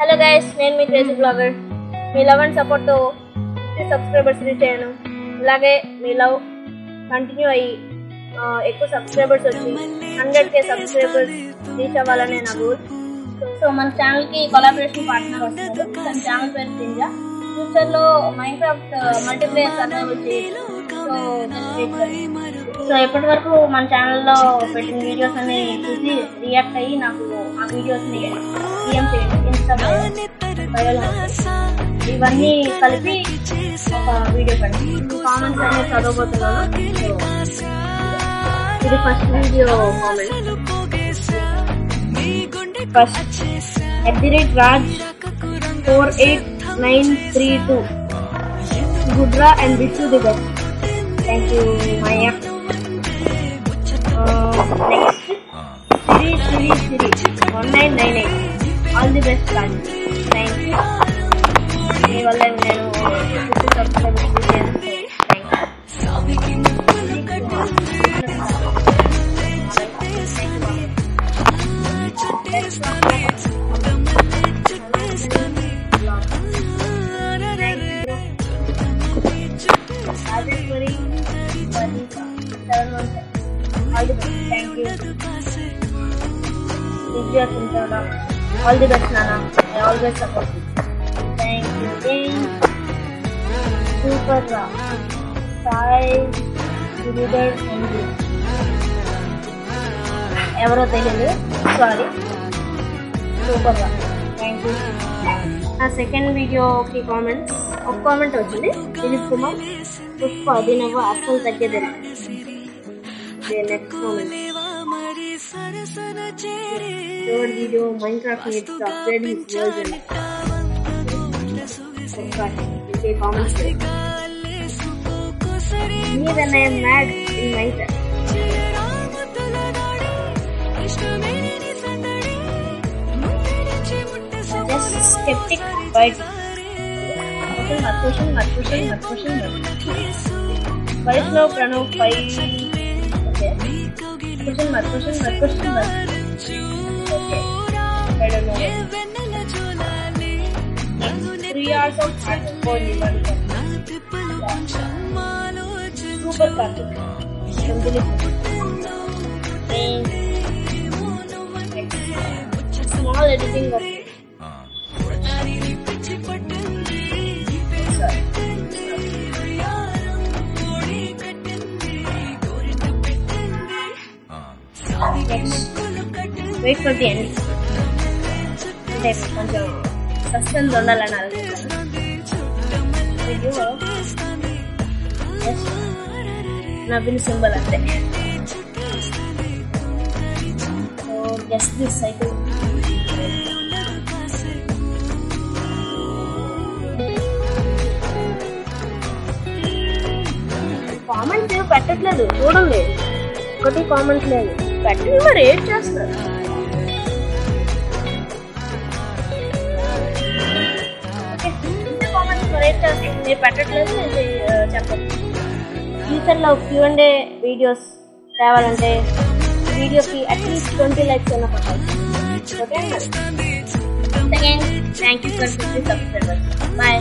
Hello guys, నేను మీ crazy blogger. మీ లవ్ అండ్ సపోర్ట్తో 50 సబ్స్క్రైబర్స్ రీచ్ అయ్యాను. ఇలాగే మీ లవ్ కంటిన్యూ అయ్యి ఎక్కువ సబ్స్క్రైబర్స్ వచ్చి 100K సబ్స్క్రైబర్స్ రీచ్ అవ్వాలనే నా గోల్. సో మన ఛానల్కి కొలాబరేషన్ పార్ట్నర్ వస్తున్నారు. తన ఛానల్ పేరు సింజా. ఫ్యూచర్లో మైన్క్రాఫ్ట్ మల్టీప్లేయర్ సర్వైవల్ చేయొచ్చు. సో ఇప్పటి వరకు మన ఛానల్లో పెట్టిన వీడియోస్ అన్ని చూసి రియాక్ట్ అయ్యి నాకు ఆ వీడియోస్ని డిఎం చేయండి. ఇవన్నీ కలిపి ఒక వీడియో పెట్టి కామెంట్స్ అన్ని చదవబోతున్నాను. ఇది first video comment. First @raj48932 Gudra and wish you the best. Thank you, Maya. Next, Siri 1998. All the best, Raj. Thank you. మీ వల్ల నేను 50 సబ్స్క్రైబర్స్ చేశాను. All the best. Thank you. Divya Sintana. All the best, Nana. I always support you. Thank you. Super Ra. Sai Guruder Henry. ఎవరో తెలియదు, sorry. Super రా, thank you. నా second వీడియోకి comments, ఒక comment వచ్చింది. దిలీప్ కుమార్, పుష్ప అభినవ అస్సలు తగ్గేది. Next comment, third video Minecraft needs to upgrade his version. Okay, comments. Even I am mad in Minecraft. Just skeptic, but question. Vaishnav Pranav 5. Okay. Question. Okay. I don't know. 3 hours of hardcore living. Super cartoon. Small editing of it. Wait for the end. అంటే కొంచెం suspense ఉండాలని అనుకుంటాను. Video నవ్విన symbol అంతే. So just this cycle. Comment పెట్టట్లేదు, చూడండి. ఒకటి comment లేదు, పెట్టండి. మరి ఏం చేస్తున్నారు? మీరు పెట్టట్లేదు, చెప్పండి. ఫ్యూచర్లో Q&A వీడియోస్ తేవాలంటే వీడియోకి అట్లీస్ట్ 20 likes అయినా పట్టాలి. Okay, thank you for 50 subscribers. Bye.